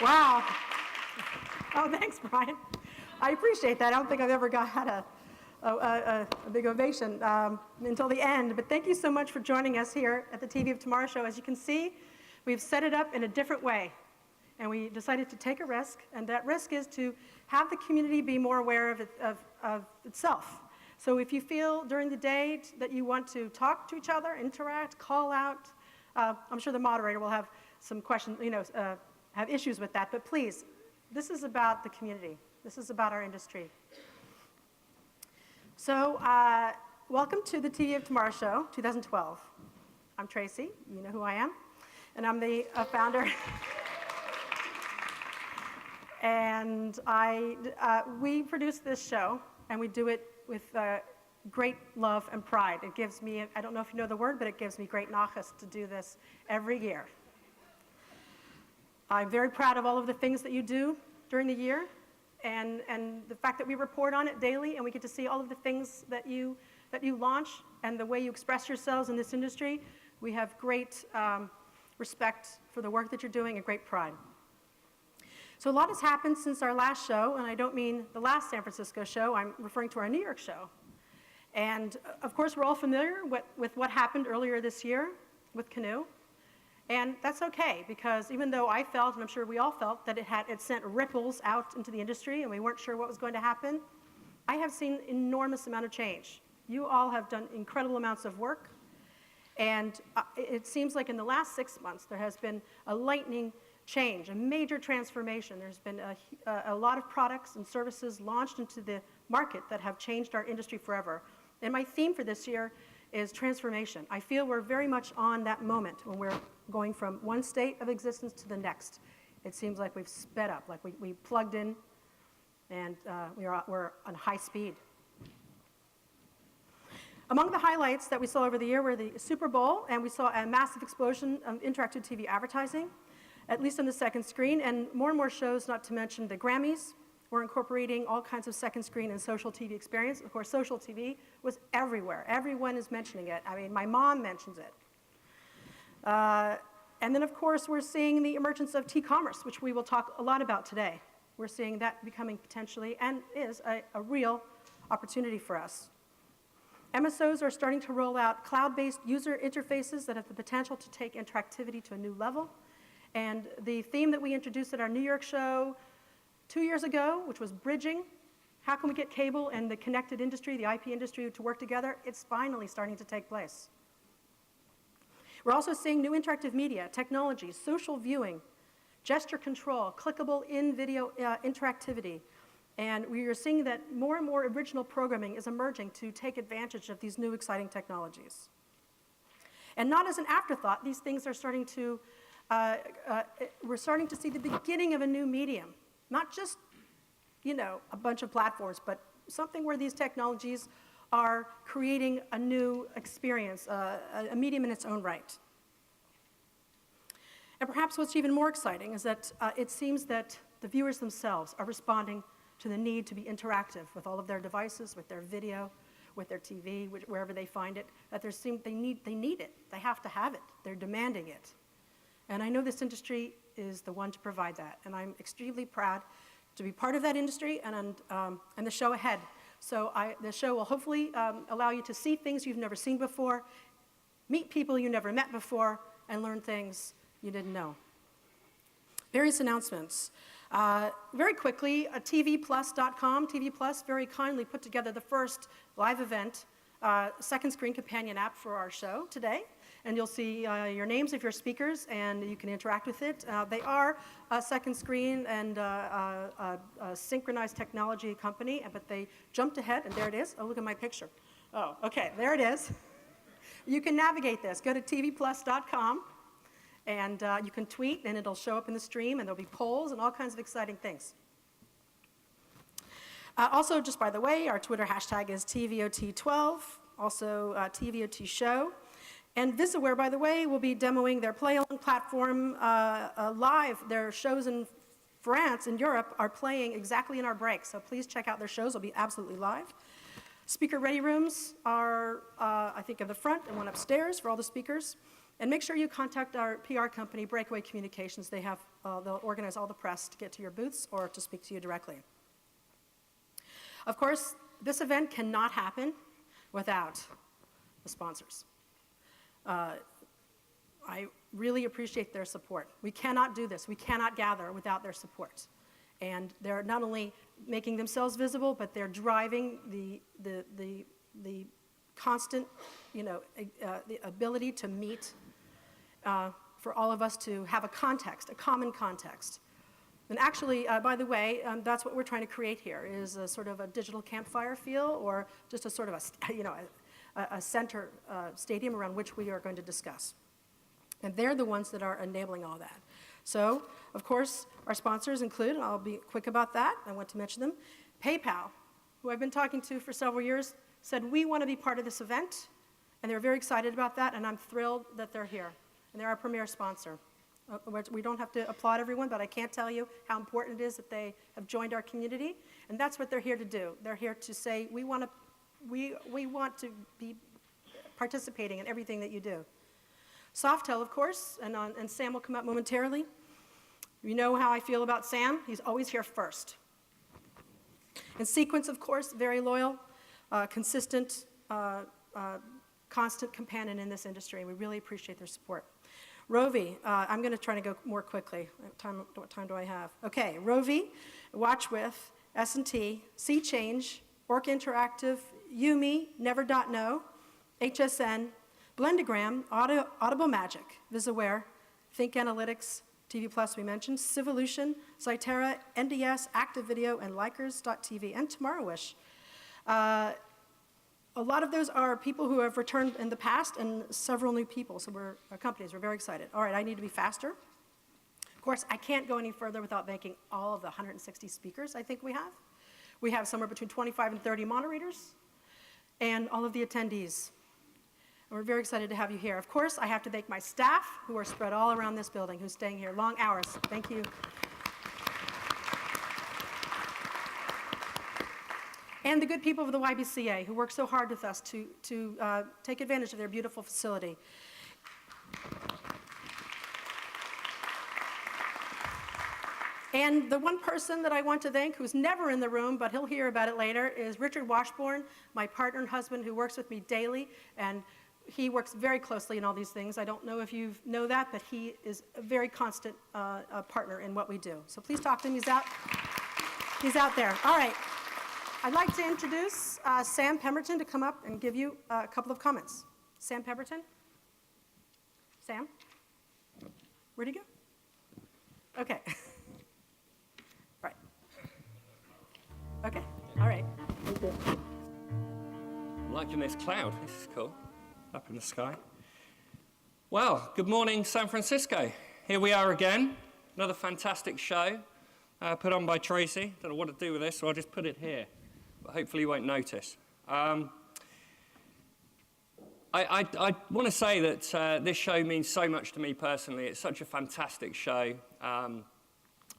Wow. Oh, thanks, Brian. I appreciate that. I don't think I've ever had a big ovation until the end. But thank you so much for joining us here at the TV of Tomorrow show. As you can see, we've set it up in a different way. And we decided to take a risk. And that risk is to have the community be more aware of itself. So if you feel during the day that you want to talk to each other, interact, call out, I'm sure the moderator will have some questions, have issues with that. But please, this is about the community. This is about our industry. So welcome to the TV of Tomorrow show, 2012. I'm Tracy. You know who I am. And I'm the founder. And we produce this show, and we do it with great love and pride. It gives me, I don't know if you know the word, but it gives me great nachas to do this every year. I'm very proud of all of the things that you do during the year, and the fact that we report on it daily, and we get to see all of the things that you launch and the way you express yourselves in this industry. We have great respect for the work that you're doing and great pride. So a lot has happened since our last show, and I don't mean the last San Francisco show. I'm referring to our New York show. And of course, we're all familiar with what happened earlier this year with Canoe. And that's okay, because even though I felt, and I'm sure we all felt, that it sent ripples out into the industry and we weren't sure what was going to happen, I have seen enormous amount of change. You all have done incredible amounts of work. And it seems like in the last 6 months, there has been a lightning change, a major transformation. There's been a lot of products and services launched into the market that have changed our industry forever. And my theme for this year is transformation. I feel we're very much on that moment when we're going from one state of existence to the next. It seems like we've sped up, like we plugged in, and we're on high speed. Among the highlights that we saw over the year were the Super Bowl, and we saw a massive explosion of interactive TV advertising, at least on the second screen, and more shows, not to mention the Grammys. We're incorporating all kinds of second screen and social TV experience. Of course, social TV was everywhere. Everyone is mentioning it. I mean, my mom mentions it. And then, of course, we're seeing the emergence of T-commerce, which we will talk a lot about today. We're seeing that becoming potentially, and is, a real opportunity for us. MSOs are starting to roll out cloud-based user interfaces that have the potential to take interactivity to a new level. And the theme that we introduced at our New York show 2 years ago, which was bridging, how can we get cable and the connected industry, the IP industry, to work together? It's finally starting to take place. We're also seeing new interactive media, technologies, social viewing, gesture control, clickable in-video interactivity. And we are seeing that more and more original programming is emerging to take advantage of these new exciting technologies. And not as an afterthought, these things are starting to, we're starting to see the beginning of a new medium. Not just, a bunch of platforms, but something where these technologies are creating a new experience, a medium in its own right. And perhaps what's even more exciting is that it seems that the viewers themselves are responding to the need to be interactive with all of their devices, with their video, with their TV, wherever they find it, that they need it. They have to have it. They're demanding it. And I know this industry is the one to provide that. And I'm extremely proud to be part of that industry and the show ahead. So the show will hopefully allow you to see things you've never seen before, meet people you never met before, and learn things you didn't know. Various announcements. Very quickly, tvplus.com. TV Plus very kindly put together the first live event, second screen companion app for our show today. And you'll see your names of your speakers, and you can interact with it. They are a second screen and a synchronized technology company, but they jumped ahead, and there it is. Oh, look at my picture. Oh, okay, there it is. You can navigate this. Go to tvplus.com, and you can tweet, and it'll show up in the stream, and there'll be polls and all kinds of exciting things. Also, just by the way, our Twitter hashtag is TVOT12, also TVOT show. And Visaware, by the way, will be demoing their play-along platform live. Their shows in France and Europe are playing exactly in our break, so please check out their shows. They'll be absolutely live. Speaker ready rooms are, I think, in the front and one upstairs for all the speakers. And make sure you contact our PR company, Breakaway Communications. They'll organize all the press to get to your booths or to speak to you directly. Of course, this event cannot happen without the sponsors. I really appreciate their support. We cannot do this. We cannot gather without their support. And they're not only making themselves visible, but they're driving the constant, the ability to meet for all of us to have a context, a common context. And actually, by the way, that's what we're trying to create here, is a sort of a digital campfire feel, or just a sort of a center stadium around which we are going to discuss. And they're the ones that are enabling all that. So, of course, our sponsors include, and I'll be quick about that, I want to mention them, PayPal, who I've been talking to for several years, said we want to be part of this event, and they're very excited about that, and I'm thrilled that they're here. And they're our premier sponsor. We don't have to applaud everyone, but I can't tell you how important it is that they have joined our community, and that's what they're here to do. They're here to say, we want to be participating in everything that you do. Softel, of course, and Sam will come up momentarily. You know how I feel about Sam. He's always here first. And Sequence, of course, very loyal, consistent, constant companion in this industry. We really appreciate their support. Rovi, I'm going to try to go more quickly. What time do I have? Okay, Rovi, Watch With, S&T, Sea Change, Orc Interactive, Yumi, Never.no, HSN, Blendogram, Audible Magic, Visaware, Think Analytics, TV Plus we mentioned, Civolution, Cytera, NDS, Active Video, and Likers.tv, and Tomorrow-ish. A lot of those are people who have returned in the past and several new people, so companies, we're very excited. All right, I need to be faster. Of course, I can't go any further without thanking all of the 160 speakers I think we have. We have somewhere between 25 and 30 moderators, and all of the attendees. And we're very excited to have you here. Of course, I have to thank my staff, who are spread all around this building, who's staying here long hours. Thank you. And the good people of the YBCA, who work so hard with us to take advantage of their beautiful facility. And the one person that I want to thank, who's never in the room, but he'll hear about it later, is Richard Washburn, my partner and husband, who works with me daily, and he works very closely in all these things. I don't know if you know that, but he is a very constant partner in what we do. So please talk to him. He's out there. All right. I'd like to introduce Sam Pemberton to come up and give you a couple of comments. Sam Pemberton? Sam? Where'd he go? Okay. Right. Okay. All right. I'm liking this cloud. This is cool. Up in the sky. Well, good morning, San Francisco. Here we are again. Another fantastic show put on by Tracy. Don't know what to do with this, so I'll just put it here. But hopefully you won't notice. I want to say that this show means so much to me personally. It's such a fantastic show. I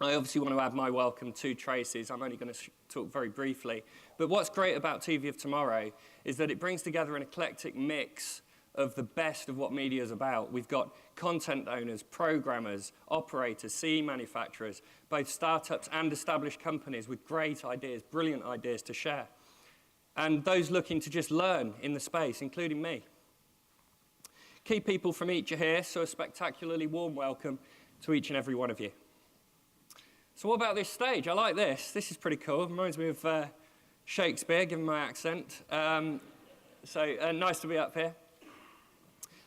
obviously want to add my welcome to Tracy's. I'm only going to talk very briefly. But what's great about TV of Tomorrow is that it brings together an eclectic mix of the best of what media is about. We've got content owners, programmers, operators, CE manufacturers, both startups and established companies with great ideas, brilliant ideas to share. And those looking to just learn in the space, including me. Key people from each are here, so a spectacularly warm welcome to each and every one of you. So what about this stage? I like this. This is pretty cool. It reminds me of Shakespeare, given my accent. So nice to be up here.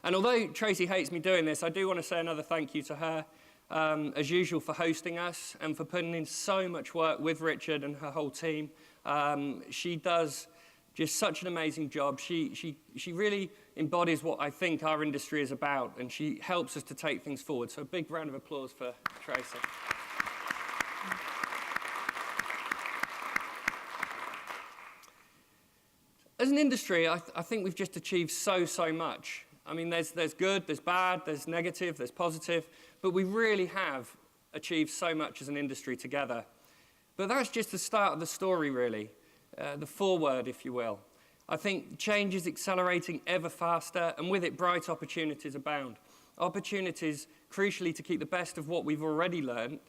And although Tracy hates me doing this, I do want to say another thank you to her, as usual, for hosting us and for putting in so much work with Richard and her whole team. She does just such an amazing job. She really embodies what I think our industry is about, and she helps us to take things forward. So a big round of applause for Tracy. As an industry, I think we've just achieved so much. I mean, there's good, there's bad, there's negative, there's positive, but we really have achieved so much as an industry together. But that's just the start of the story, really, the foreword, if you will. I think change is accelerating ever faster, and with it, bright opportunities abound. Opportunities, crucially, to keep the best of what we've already learned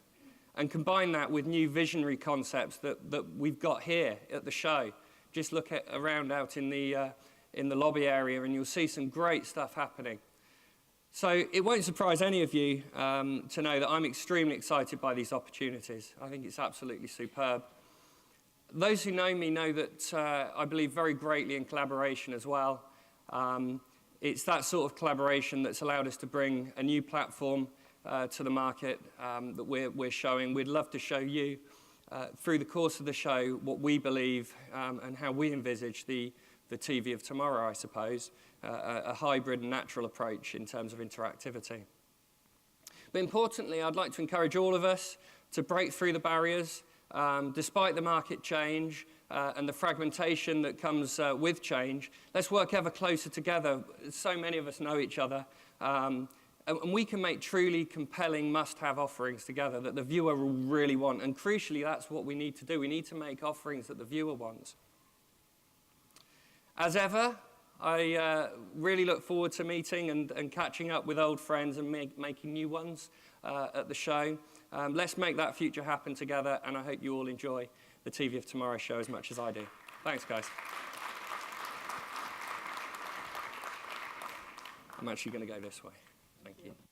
and combine that with new visionary concepts that we've got here at the show. Just look around out in the lobby area and you'll see some great stuff happening. So it won't surprise any of you to know that I'm extremely excited by these opportunities. I think it's absolutely superb. Those who know me know that I believe very greatly in collaboration as well. It's that sort of collaboration that's allowed us to bring a new platform to the market that we're showing. We'd love to show you through the course of the show what we believe and how we envisage the TV of tomorrow, I suppose, a hybrid and natural approach in terms of interactivity. But importantly, I'd like to encourage all of us to break through the barriers, despite the market change and the fragmentation that comes with change. Let's work ever closer together. So many of us know each other. And we can make truly compelling must-have offerings together that the viewer will really want. And crucially, that's what we need to do. We need to make offerings that the viewer wants. As ever, I really look forward to meeting and catching up with old friends and making new ones at the show. Let's make that future happen together, and I hope you all enjoy the TV of Tomorrow show as much as I do. Thanks, guys. I'm actually going to go this way. Thank you.